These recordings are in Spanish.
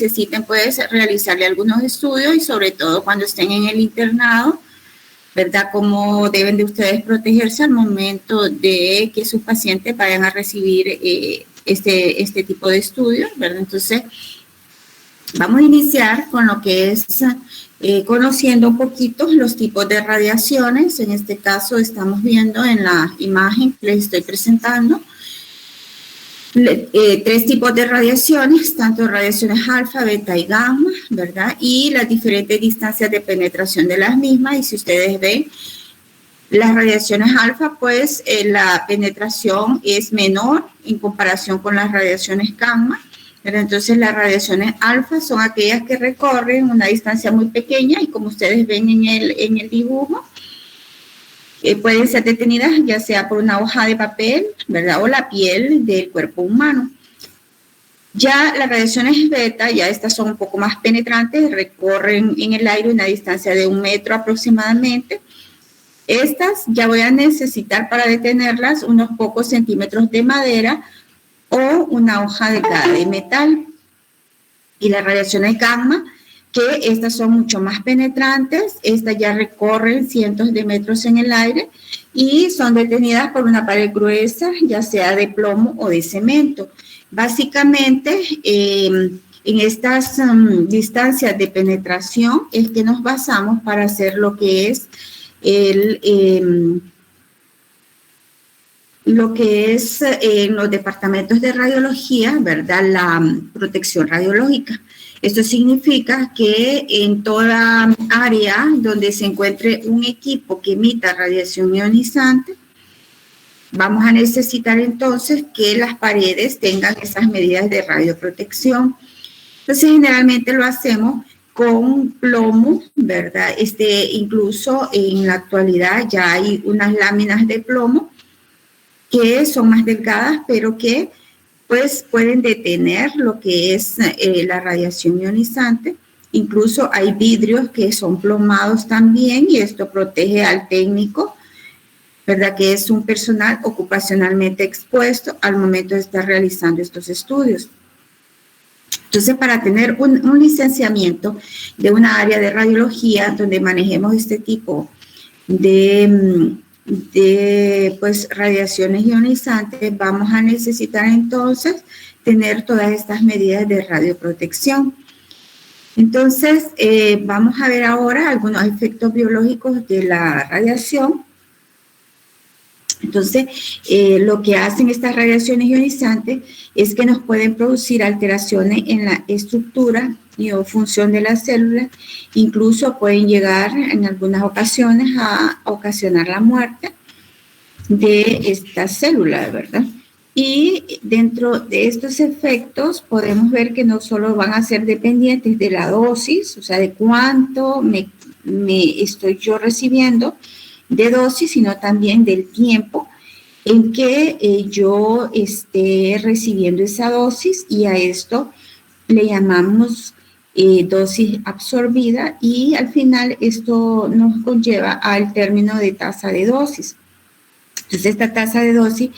necesiten, pues, realizarle algunos estudios y sobre todo cuando estén en el internado, ¿verdad? Cómo deben de ustedes protegerse al momento de que sus pacientes vayan a recibir este tipo de estudios, ¿verdad? Entonces, vamos a iniciar con lo que es conociendo un poquito los tipos de radiaciones. En este caso estamos viendo en la imagen que les estoy presentando 3 tipos de radiaciones, tanto radiaciones alfa, beta y gamma, ¿verdad? Y las diferentes distancias de penetración de las mismas. Y si ustedes ven, las radiaciones alfa, pues la penetración es menor en comparación con las radiaciones gamma. Pero entonces las radiaciones alfa son aquellas que recorren una distancia muy pequeña y como ustedes ven en el dibujo, pueden ser detenidas ya sea por una hoja de papel, ¿verdad? O la piel del cuerpo humano. Ya las radiaciones beta, ya estas son un poco más penetrantes, recorren en el aire una distancia de 1 metro aproximadamente. Estas ya voy a necesitar para detenerlas unos pocos centímetros de madera o una hoja delgada de metal. Y las radiaciones gamma, que estas son mucho más penetrantes, estas ya recorren cientos de metros en el aire y son detenidas por una pared gruesa, ya sea de plomo o de cemento. Básicamente, en estas distancias de penetración es que nos basamos para hacer lo que es en los departamentos de radiología, ¿verdad? La protección radiológica. Esto significa que en toda área donde se encuentre un equipo que emita radiación ionizante, vamos a necesitar entonces que las paredes tengan esas medidas de radioprotección. Entonces, generalmente lo hacemos con plomo, ¿verdad? Incluso en la actualidad ya hay unas láminas de plomo que son más delgadas, pero que pues pueden detener lo que es la radiación ionizante. Incluso hay vidrios que son plomados también y esto protege al técnico, ¿verdad? Que es un personal ocupacionalmente expuesto al momento de estar realizando estos estudios. Entonces, para tener un licenciamiento de una área de radiología donde manejemos este tipo de pues, radiaciones ionizantes, vamos a necesitar entonces tener todas estas medidas de radioprotección. Entonces, vamos a ver ahora algunos efectos biológicos de la radiación. Entonces, lo que hacen estas radiaciones ionizantes es que nos pueden producir alteraciones en la estructura o función de las células, incluso pueden llegar en algunas ocasiones a ocasionar la muerte de estas células, ¿verdad? Y dentro de estos efectos podemos ver que no solo van a ser dependientes de la dosis, o sea, de cuánto me estoy yo recibiendo de dosis, sino también del tiempo en que yo esté recibiendo esa dosis, y a esto le llamamos dosis absorbida, y al final esto nos conlleva al término de tasa de dosis. Entonces, esta tasa de dosis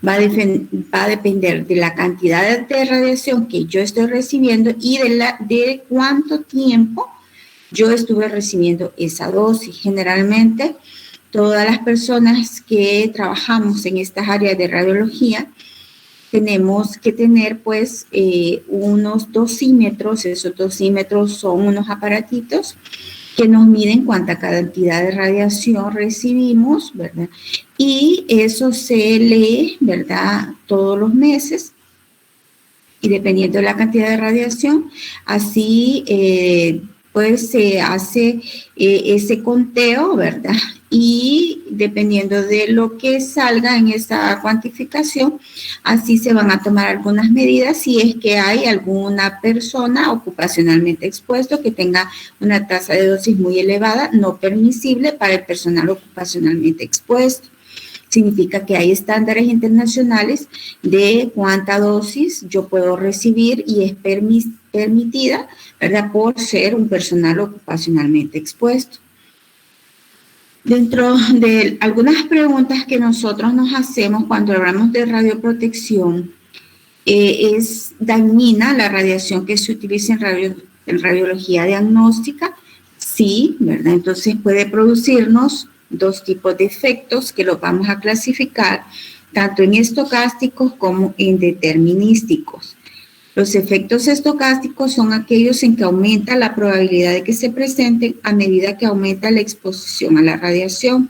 va a depender de la cantidad de radiación que yo estoy recibiendo y de cuánto tiempo yo estuve recibiendo esa dosis. Generalmente, todas las personas que trabajamos en estas áreas de radiología tenemos que tener pues unos dosímetros. Esos dosímetros son unos aparatitos que nos miden cuánta cantidad de radiación recibimos, ¿verdad? Y eso se lee, ¿verdad?, todos los meses. Y dependiendo de la cantidad de radiación, así pues se hace ese conteo, ¿verdad? Y dependiendo de lo que salga en esa cuantificación, así se van a tomar algunas medidas si es que hay alguna persona ocupacionalmente expuesto que tenga una tasa de dosis muy elevada, no permisible para el personal ocupacionalmente expuesto. Significa que hay estándares internacionales de cuánta dosis yo puedo recibir y es permitida, ¿verdad?, por ser un personal ocupacionalmente expuesto. Dentro de algunas preguntas que nosotros nos hacemos cuando hablamos de radioprotección, es dañina la radiación que se utiliza en radiología diagnóstica. Sí, ¿verdad? Entonces puede producirnos dos tipos de efectos que los vamos a clasificar tanto en estocásticos como en determinísticos. Los efectos estocásticos son aquellos en que aumenta la probabilidad de que se presenten a medida que aumenta la exposición a la radiación.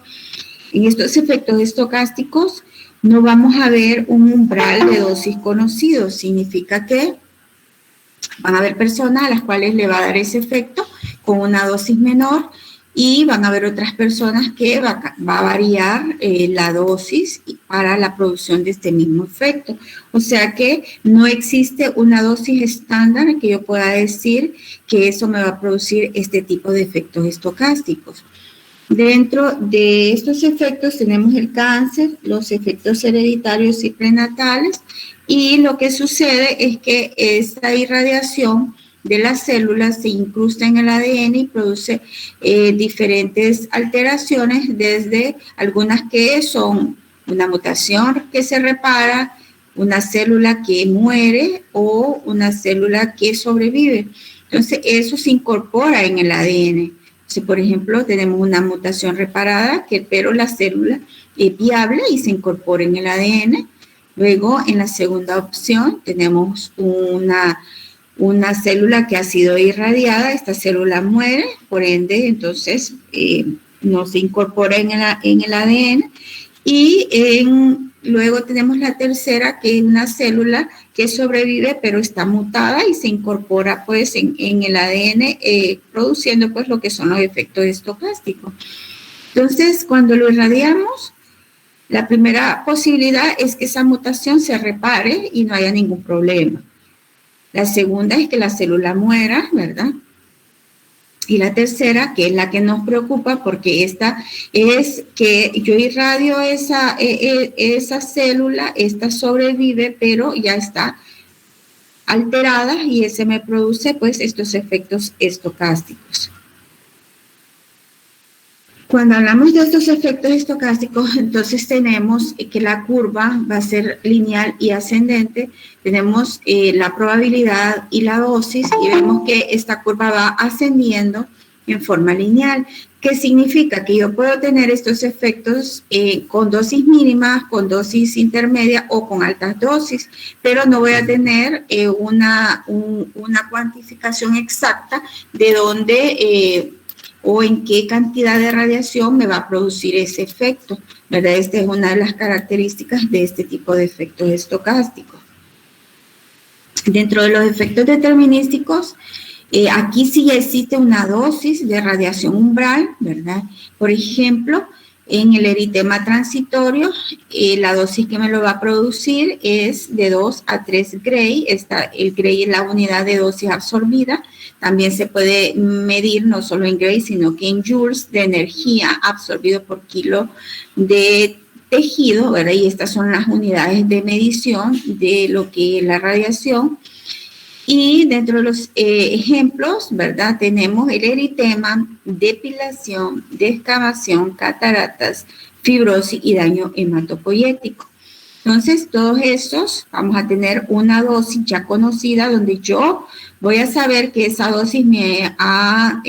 En estos efectos estocásticos no vamos a ver un umbral de dosis conocido. Significa que van a haber personas a las cuales le va a dar ese efecto con una dosis menor y van a haber otras personas que va a variar la dosis para la producción de este mismo efecto. O sea que no existe una dosis estándar que yo pueda decir que eso me va a producir este tipo de efectos estocásticos. Dentro de estos efectos tenemos el cáncer, los efectos hereditarios y prenatales, y lo que sucede es que esta irradiación de las células se incrusta en el ADN y produce diferentes alteraciones, desde algunas que son una mutación que se repara, una célula que muere o una célula que sobrevive. Entonces, eso se incorpora en el ADN. Si, por ejemplo, tenemos una mutación reparada, pero la célula es viable y se incorpora en el ADN. Luego, en la segunda opción, tenemos una célula que ha sido irradiada, esta célula muere, por ende, entonces no se incorpora en el ADN. Y luego tenemos la tercera, que es una célula que sobrevive, pero está mutada y se incorpora pues en el ADN, produciendo pues lo que son los efectos estocásticos. Entonces, cuando lo irradiamos, la primera posibilidad es que esa mutación se repare y no haya ningún problema. La segunda es que la célula muera, ¿verdad? Y la tercera, que es la que nos preocupa, porque esta es que yo irradio esa célula, esta sobrevive, pero ya está alterada y ese me produce pues estos efectos estocásticos. Cuando hablamos de estos efectos estocásticos, entonces tenemos que la curva va a ser lineal y ascendente. Tenemos la probabilidad y la dosis y vemos que esta curva va ascendiendo en forma lineal. ¿Qué significa? Que yo puedo tener estos efectos con dosis mínimas, con dosis intermedia o con altas dosis, pero no voy a tener una cuantificación exacta de dónde o en qué cantidad de radiación me va a producir ese efecto, ¿verdad? Esta es una de las características de este tipo de efectos estocásticos. Dentro de los efectos determinísticos, aquí sí existe una dosis de radiación umbral, ¿verdad? Por ejemplo, en el eritema transitorio, la dosis que me lo va a producir es de 2 a 3 Gray. El Gray es la unidad de dosis absorbida. También se puede medir no solo en Gray, sino que en joules de energía absorbido por kilo de tejido, ¿verdad? Y estas son las unidades de medición de lo que es la radiación. Y dentro de los ejemplos, ¿verdad? Tenemos el eritema, depilación, descamación, cataratas, fibrosis y daño hematopoyético. Entonces, todos estos vamos a tener una dosis ya conocida donde yo voy a saber que esa dosis me ha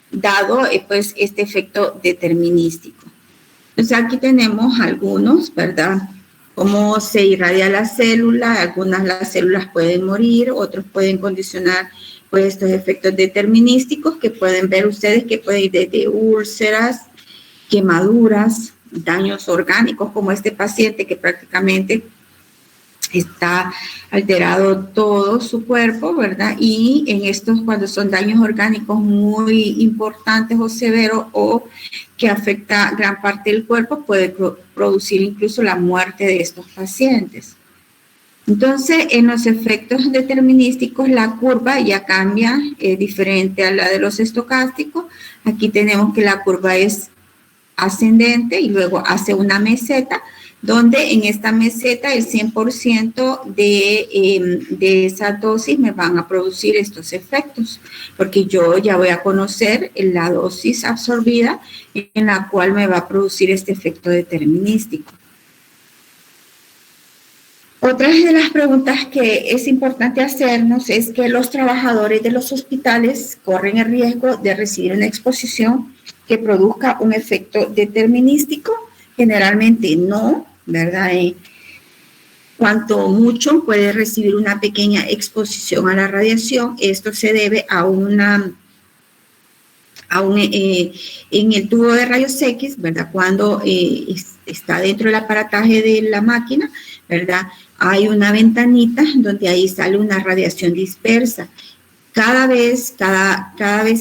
dado pues este efecto determinístico. Entonces, aquí tenemos algunos, ¿verdad? Cómo se irradia la célula, algunas las células pueden morir, otros pueden condicionar pues estos efectos determinísticos que pueden ver ustedes, que pueden ir desde úlceras, quemaduras, daños orgánicos, como este paciente que prácticamente está alterado todo su cuerpo, ¿verdad? Y en estos, cuando son daños orgánicos muy importantes o severos o que afecta gran parte del cuerpo, puede producir incluso la muerte de estos pacientes. Entonces, en los efectos determinísticos, la curva ya cambia, diferente a la de los estocásticos. Aquí tenemos que la curva es ascendente y luego hace una meseta, donde en esta meseta el 100% de esa dosis me van a producir estos efectos, porque yo ya voy a conocer la dosis absorbida en la cual me va a producir este efecto determinístico. Otra de las preguntas que es importante hacernos es que los trabajadores de los hospitales corren el riesgo de recibir una exposición que produzca un efecto determinístico. Generalmente no, ¿verdad? Cuanto mucho puede recibir una pequeña exposición a la radiación. Esto se debe a en el tubo de rayos X, ¿verdad? Cuando está dentro del aparataje de la máquina, ¿verdad? Hay una ventanita donde ahí sale una radiación dispersa. Cada vez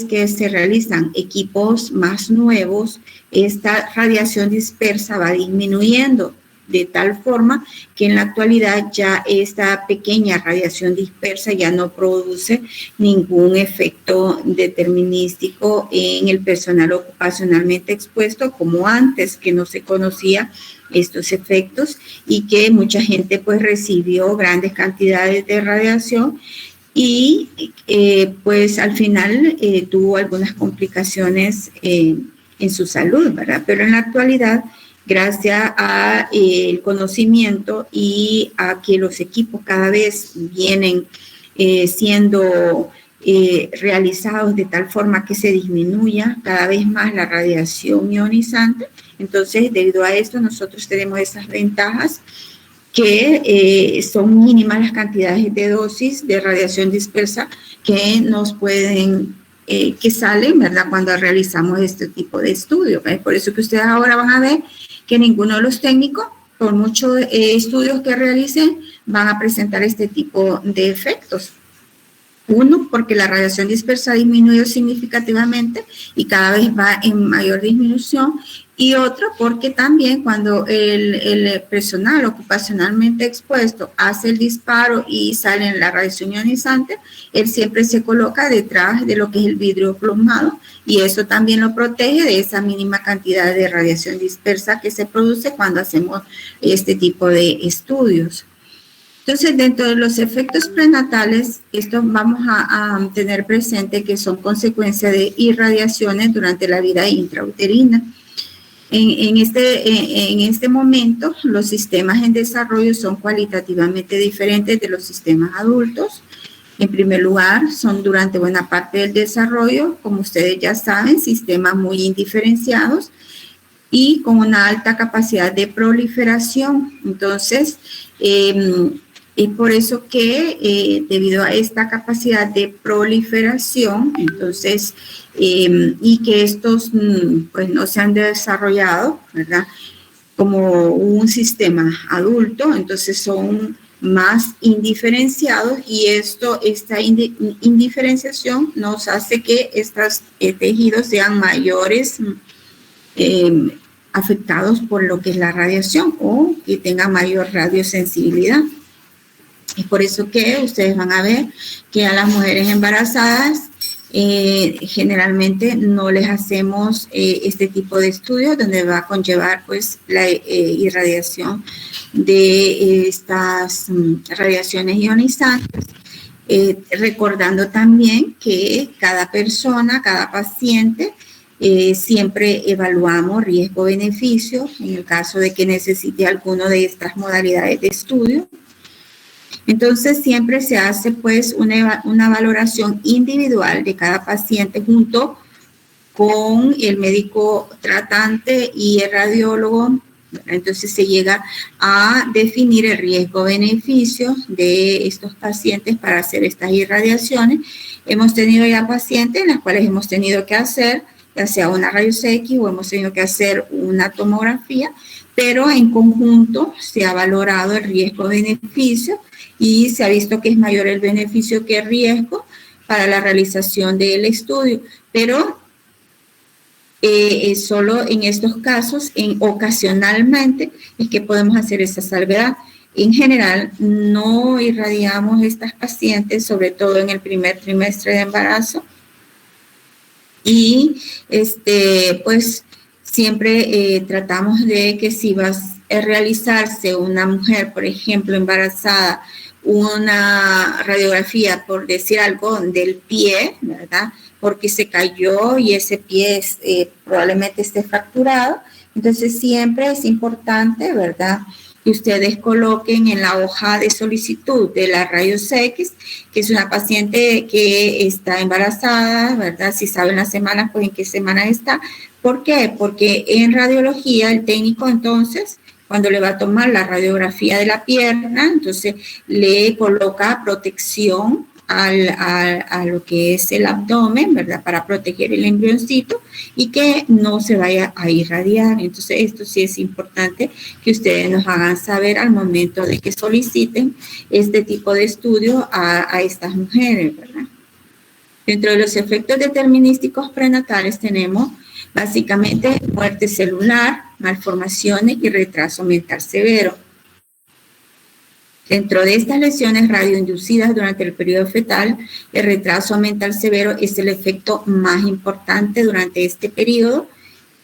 que se realizan equipos más nuevos, esta radiación dispersa va disminuyendo, de tal forma que en la actualidad ya esta pequeña radiación dispersa ya no produce ningún efecto determinístico en el personal ocupacionalmente expuesto, como antes, que no se conocía estos efectos y que mucha gente pues recibió grandes cantidades de radiación y pues al final tuvo algunas complicaciones en su salud, ¿verdad? Pero en la actualidad, gracias al conocimiento y a que los equipos cada vez vienen siendo realizados de tal forma que se disminuya cada vez más la radiación ionizante, entonces debido a esto nosotros tenemos esas ventajas que son mínimas las cantidades de dosis de radiación dispersa que nos pueden, que salen, ¿verdad?, cuando realizamos este tipo de estudios. ¿Verdad? Por eso que ustedes ahora van a ver que ninguno de los técnicos, por muchos estudios que realicen, van a presentar este tipo de efectos. Uno, porque la radiación dispersa ha disminuido significativamente y cada vez va en mayor disminución. Y otro, porque también cuando el personal ocupacionalmente expuesto hace el disparo y sale la radiación ionizante, él siempre se coloca detrás de lo que es el vidrio plomado y eso también lo protege de esa mínima cantidad de radiación dispersa que se produce cuando hacemos este tipo de estudios. Entonces, dentro de los efectos prenatales, esto vamos a tener presente que son consecuencia de irradiaciones durante la vida intrauterina. En este momento, los sistemas en desarrollo son cualitativamente diferentes de los sistemas adultos. En primer lugar, son durante buena parte del desarrollo, como ustedes ya saben, sistemas muy indiferenciados y con una alta capacidad de proliferación. Entonces, es por eso que debido a esta capacidad de proliferación, entonces, y que estos pues no se han desarrollado, ¿verdad?, como un sistema adulto, entonces son más indiferenciados y esta indiferenciación nos hace que estos tejidos sean mayores afectados por lo que es la radiación o que tengan mayor radiosensibilidad. Es por eso que ustedes van a ver que a las mujeres embarazadas generalmente no les hacemos este tipo de estudios donde va a conllevar pues la irradiación de estas radiaciones ionizantes. Recordando también que cada persona, cada paciente, siempre evaluamos riesgo-beneficio en el caso de que necesite alguna de estas modalidades de estudio. Entonces, siempre se hace pues una valoración individual de cada paciente junto con el médico tratante y el radiólogo. Entonces, se llega a definir el riesgo-beneficio de estos pacientes para hacer estas irradiaciones. Hemos tenido ya pacientes en las cuales hemos tenido que hacer ya sea una rayos X o hemos tenido que hacer una tomografía, pero en conjunto se ha valorado el riesgo-beneficio y se ha visto que es mayor el beneficio que el riesgo para la realización del estudio, pero solo en estos casos, ocasionalmente, es que podemos hacer esa salvedad. En general, no irradiamos estas pacientes, sobre todo en el primer trimestre de embarazo, y pues siempre tratamos de que si va a realizarse una mujer, por ejemplo, embarazada, una radiografía, por decir algo, del pie, ¿verdad?, porque se cayó y ese pie probablemente esté fracturado. Entonces, siempre es importante, ¿verdad?, que ustedes coloquen en la hoja de solicitud de la rayos X, que es una paciente que está embarazada, ¿verdad? Si saben las semanas, pues en qué semana está. ¿Por qué? Porque en radiología el técnico entonces, cuando le va a tomar la radiografía de la pierna, entonces le coloca protección a lo que es el abdomen, ¿verdad? Para proteger el embrioncito y que no se vaya a irradiar. Entonces, esto sí es importante que ustedes nos hagan saber al momento de que soliciten este tipo de estudio a estas mujeres, ¿verdad? Dentro de los efectos determinísticos prenatales tenemos básicamente muerte celular, malformaciones y retraso mental severo. Dentro de estas lesiones radioinducidas durante el periodo fetal, el retraso mental severo es el efecto más importante durante este periodo.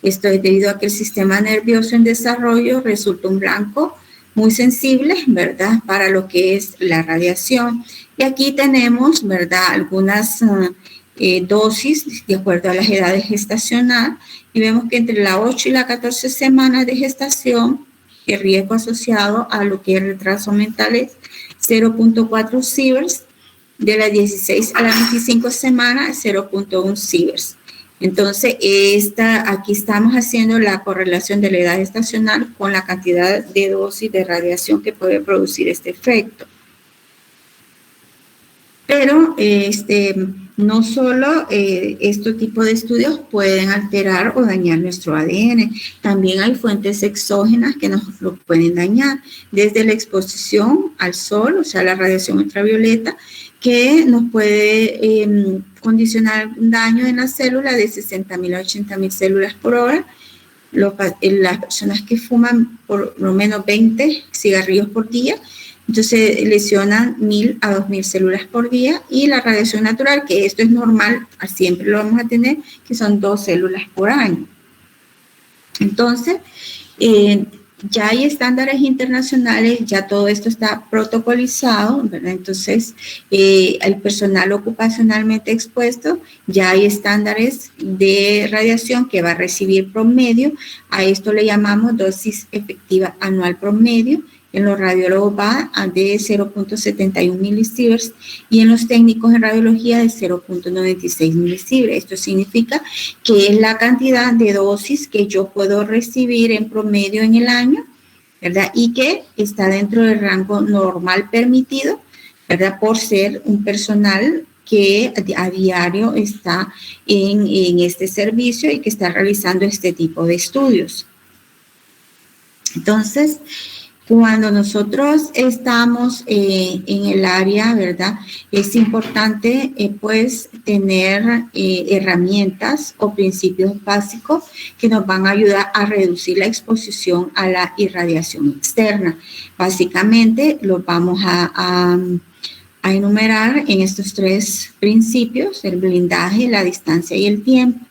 Esto es debido a que el sistema nervioso en desarrollo resulta un blanco muy sensible, ¿verdad?, para lo que es la radiación. Y aquí tenemos, ¿verdad?, algunas dosis de acuerdo a las edades gestacional y vemos que entre las 8 y las 14 semanas de gestación, el riesgo asociado a lo que es retraso mental es 0.4 sieverts, de las 16 a las 25 semanas 0.1 sieverts. Entonces, aquí estamos haciendo la correlación de la edad gestacional con la cantidad de dosis de radiación que puede producir este efecto. Pero no solo este tipo de estudios pueden alterar o dañar nuestro ADN, también hay fuentes exógenas que nos lo pueden dañar, desde la exposición al sol, o sea, la radiación ultravioleta, que nos puede condicionar un daño en la célula de 60.000 a 80.000 células por hora. Las personas que fuman por lo menos 20 cigarrillos por día, entonces lesionan 1.000 a 2.000 células por día, y la radiación natural, que esto es normal, siempre lo vamos a tener, que son 2 células por año. Entonces, ya hay estándares internacionales, ya todo esto está protocolizado, ¿verdad? Entonces, el personal ocupacionalmente expuesto, ya hay estándares de radiación que va a recibir promedio, a esto le llamamos dosis efectiva anual promedio. En los radiólogos va de 0.71 milisieverts y en los técnicos en radiología de 0.96 milisieverts. Esto significa que es la cantidad de dosis que yo puedo recibir en promedio en el año, ¿verdad? Y que está dentro del rango normal permitido, ¿verdad? Por ser un personal que a diario está en este servicio y que está realizando este tipo de estudios. Entonces, cuando nosotros estamos en el área, ¿verdad?, es importante pues tener herramientas o principios básicos que nos van a ayudar a reducir la exposición a la irradiación externa. Básicamente los vamos a enumerar en estos 3 principios: el blindaje, la distancia y el tiempo.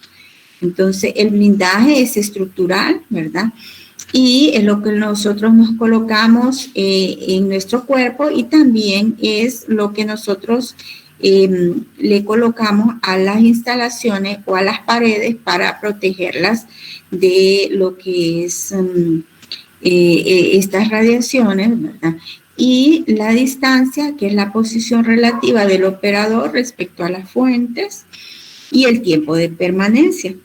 Entonces, el blindaje es estructural, ¿verdad?, y es lo que nosotros nos colocamos en nuestro cuerpo, y también es lo que nosotros le colocamos a las instalaciones o a las paredes para protegerlas de lo que es estas radiaciones, ¿verdad? Y la distancia, que es la posición relativa del operador respecto a las fuentes, y el tiempo de permanencia.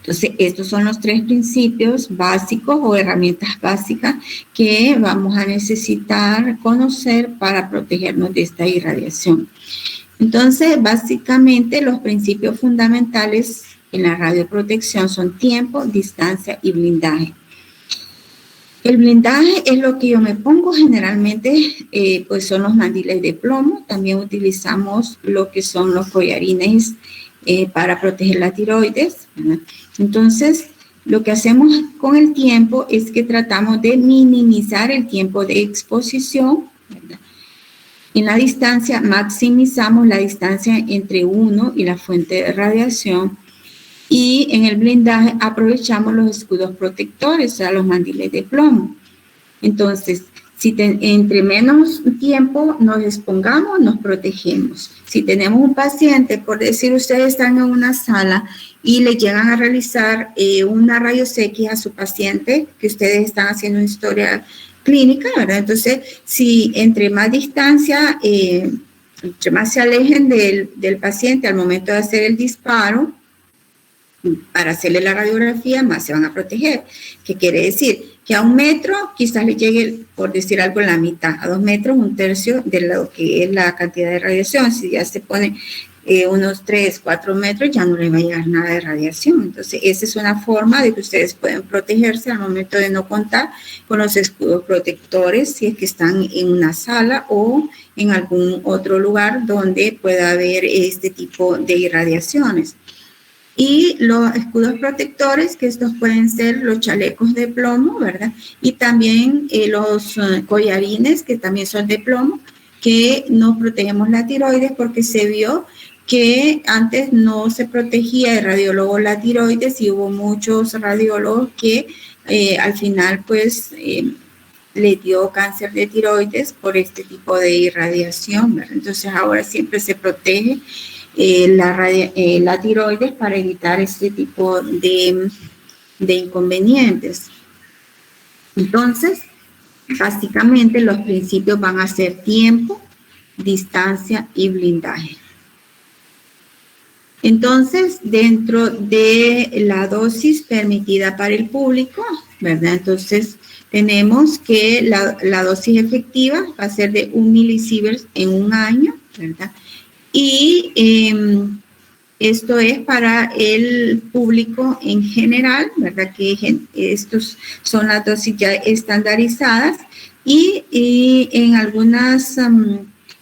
Entonces, estos son los 3 principios básicos o herramientas básicas que vamos a necesitar conocer para protegernos de esta irradiación. Entonces, básicamente, los principios fundamentales en la radioprotección son tiempo, distancia y blindaje. El blindaje es lo que yo me pongo generalmente, pues son los mandiles de plomo. También utilizamos lo que son los collarines para proteger la tiroides, ¿verdad? Entonces, lo que hacemos con el tiempo es que tratamos de minimizar el tiempo de exposición, ¿verdad? En la distancia, maximizamos la distancia entre uno y la fuente de radiación. Y en el blindaje aprovechamos los escudos protectores, o sea, los mandiles de plomo. Entonces, entre menos tiempo nos expongamos, nos protegemos. Si tenemos un paciente, por decir, ustedes están en una sala y le llegan a realizar una rayos X a su paciente, que ustedes están haciendo una historia clínica, ¿verdad? Entonces, si entre más distancia, entre más se alejen del paciente al momento de hacer el disparo, para hacerle la radiografía, más se van a proteger. ¿Qué quiere decir? Que a 1 metro quizás le llegue, por decir algo, la mitad, a 2 metros, 1/3 de lo que es la cantidad de radiación. Si ya se pone unos 3, 4 metros, ya no le va a llegar nada de radiación. Entonces, esa es una forma de que ustedes pueden protegerse al momento de no contar con los escudos protectores, si es que están en una sala o en algún otro lugar donde pueda haber este tipo de irradiaciones. Y los escudos protectores, que estos pueden ser los chalecos de plomo, ¿verdad? Y también los collarines, que también son de plomo, que nos protegemos la tiroides porque se vio que antes no se protegía el radiólogo la tiroides y hubo muchos radiólogos que al final pues le dio cáncer de tiroides por este tipo de irradiación, ¿verdad? Entonces ahora siempre se protege la tiroides para evitar este tipo de inconvenientes. Entonces, básicamente los principios van a ser tiempo, distancia y blindaje. Entonces, dentro de la dosis permitida para el público, ¿verdad? Entonces, tenemos que la dosis efectiva va a ser de 1 milisieverts en 1 año, ¿verdad? Y esto es para el público en general, ¿verdad? Que estos son las dosis ya estandarizadas y en algunas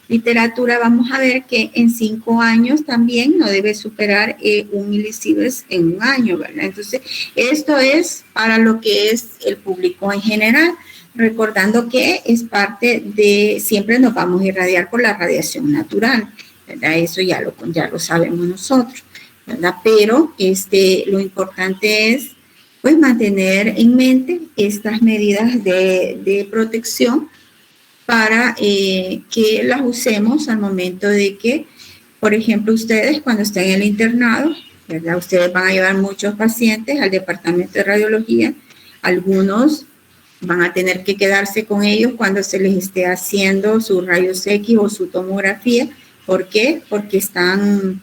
literatura vamos a ver que en 5 años también no debe superar 1 milisieverts en 1 año, ¿verdad? Entonces, esto es para lo que es el público en general, recordando que es parte de, siempre nos vamos a irradiar por la radiación natural, ¿verdad? Eso ya lo sabemos nosotros, ¿verdad? Pero lo importante es pues mantener en mente estas medidas de protección para que las usemos al momento de que, por ejemplo, ustedes cuando estén en el internado, ¿verdad? Ustedes van a llevar muchos pacientes al departamento de radiología, algunos van a tener que quedarse con ellos cuando se les esté haciendo su rayos X o su tomografía. ¿Por qué? Porque están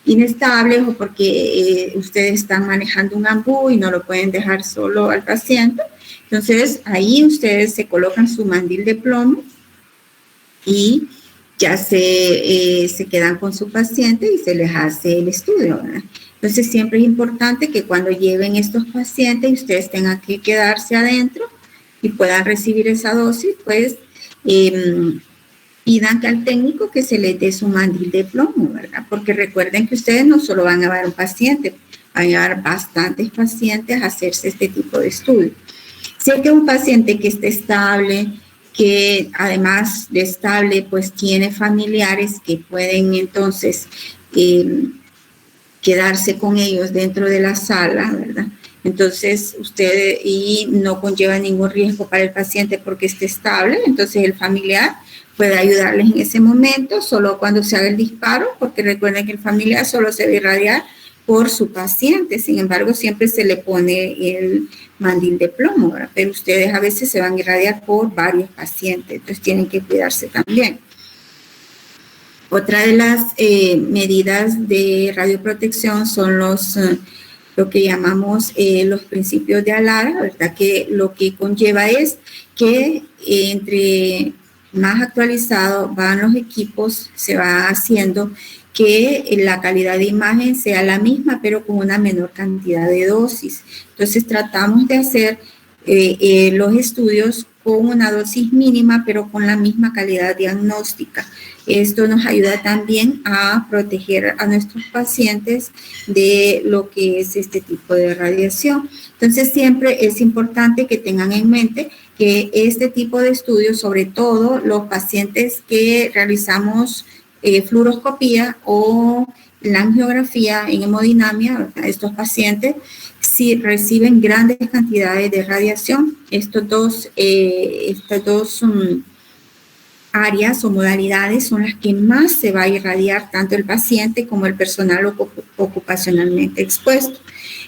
inestables o porque ustedes están manejando un ambú y no lo pueden dejar solo al paciente. Entonces, ahí ustedes se colocan su mandil de plomo y ya se quedan con su paciente y se les hace el estudio, ¿verdad? Entonces, siempre es importante que cuando lleven estos pacientes ustedes tengan que quedarse adentro y puedan recibir esa dosis, pues pidan que al técnico que se les dé su mandil de plomo, ¿verdad? Porque recuerden que ustedes no solo van a llevar un paciente, van a llevar bastantes pacientes a hacerse este tipo de estudio. Si es que un paciente que esté estable, que además de estable, pues tiene familiares que pueden entonces quedarse con ellos dentro de la sala, ¿verdad? Entonces, usted y no conlleva ningún riesgo para el paciente porque esté estable, entonces el familiar puede ayudarles en ese momento, solo cuando se haga el disparo, porque recuerden que el familiar solo se va a irradiar por su paciente, sin embargo, siempre se le pone el mandil de plomo, ¿verdad? Pero ustedes a veces se van a irradiar por varios pacientes, entonces tienen que cuidarse también. Otra de las medidas de radioprotección son lo que llamamos los principios de Alara, ¿verdad? Que lo que conlleva es que entre más actualizados van los equipos, se va haciendo que la calidad de imagen sea la misma, pero con una menor cantidad de dosis. Entonces, tratamos de hacer los estudios con una dosis mínima, pero con la misma calidad diagnóstica. Esto nos ayuda también a proteger a nuestros pacientes de lo que es este tipo de radiación. Entonces, siempre es importante que tengan en mente que este tipo de estudios, sobre todo los pacientes que realizamos fluoroscopía o la angiografía en hemodinamia, estos pacientes si reciben grandes cantidades de radiación. Estos dos áreas o modalidades son las que más se va a irradiar tanto el paciente como el personal ocupacionalmente expuesto.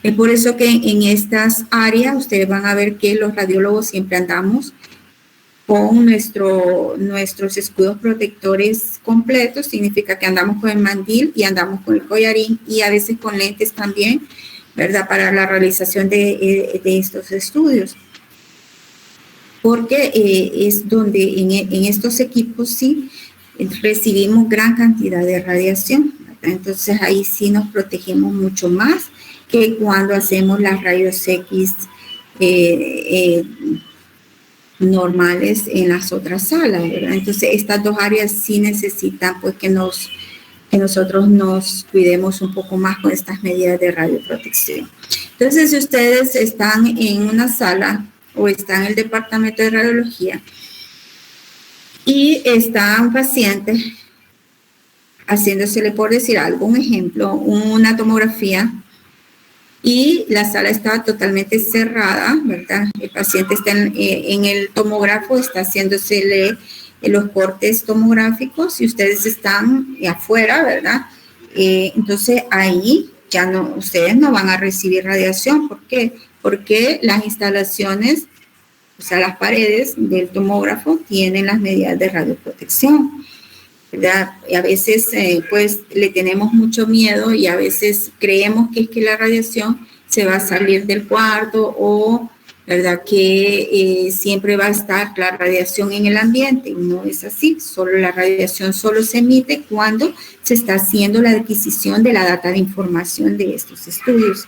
Es por eso que en estas áreas ustedes van a ver que los radiólogos siempre andamos con nuestros escudos protectores completos, significa que andamos con el mandil y andamos con el collarín y a veces con lentes también, ¿verdad? Para la realización de estos estudios. Porque es donde en estos equipos sí recibimos gran cantidad de radiación, ¿verdad? Entonces ahí sí nos protegemos mucho más que cuando hacemos las rayos X normales en las otras salas, ¿verdad? Entonces estas dos áreas sí necesitan pues que nosotros nos cuidemos un poco más con estas medidas de radioprotección. Entonces si ustedes están en una sala o están en el departamento de radiología y está un paciente haciéndosele, por decir algo, un ejemplo, una tomografía, y la sala está totalmente cerrada, ¿verdad? El paciente está en el tomógrafo, está haciéndosele los cortes tomográficos y ustedes están afuera, ¿verdad? Entonces ahí ya no, ustedes no van a recibir radiación. ¿Por qué? Porque las instalaciones, o sea, las paredes del tomógrafo tienen las medidas de radioprotección, ¿verdad? Y a veces pues le tenemos mucho miedo y a veces creemos que es que la radiación se va a salir del cuarto o, ¿verdad? Que siempre va a estar la radiación en el ambiente. No es así, solo la radiación solo se emite cuando se está haciendo la adquisición de la data de información de estos estudios.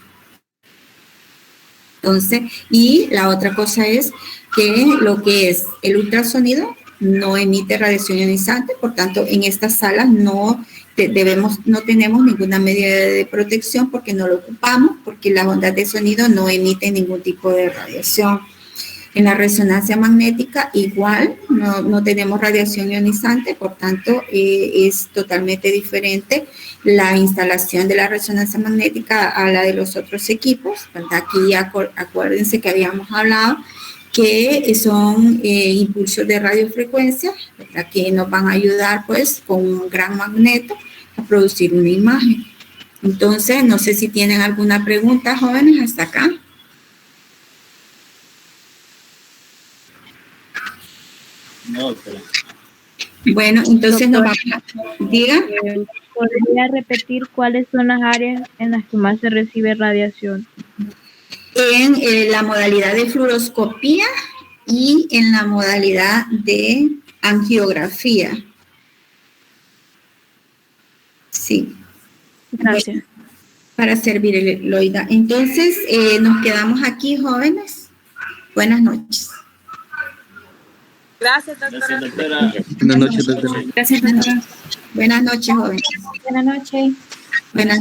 Entonces, y la otra cosa es que lo que es el ultrasonido no emite radiación ionizante, por tanto, en estas salas no tenemos ninguna medida de protección porque no lo ocupamos, porque las ondas de sonido no emiten ningún tipo de radiación. En la resonancia magnética igual no tenemos radiación ionizante, por tanto es totalmente diferente la instalación de la resonancia magnética a la de los otros equipos, ¿verdad? Aquí acuérdense que habíamos hablado que son impulsos de radiofrecuencia, ¿verdad? Que nos van a ayudar pues con un gran magneto a producir una imagen. Entonces, no sé si tienen alguna pregunta, jóvenes, hasta acá. No, doctora. Bueno, entonces nos vamos a... Diga. ¿Podría repetir cuáles son las áreas en las que más se recibe radiación? En la modalidad de fluoroscopía y en la modalidad de angiografía. Sí. Gracias. Para servirle, Loida. Entonces, nos quedamos aquí, jóvenes. Buenas noches. Gracias, doctora. Gracias, doctora. Buenas noches, doctora. Gracias, doctora. Buenas noches, jóvenes. Buenas noches. Buenas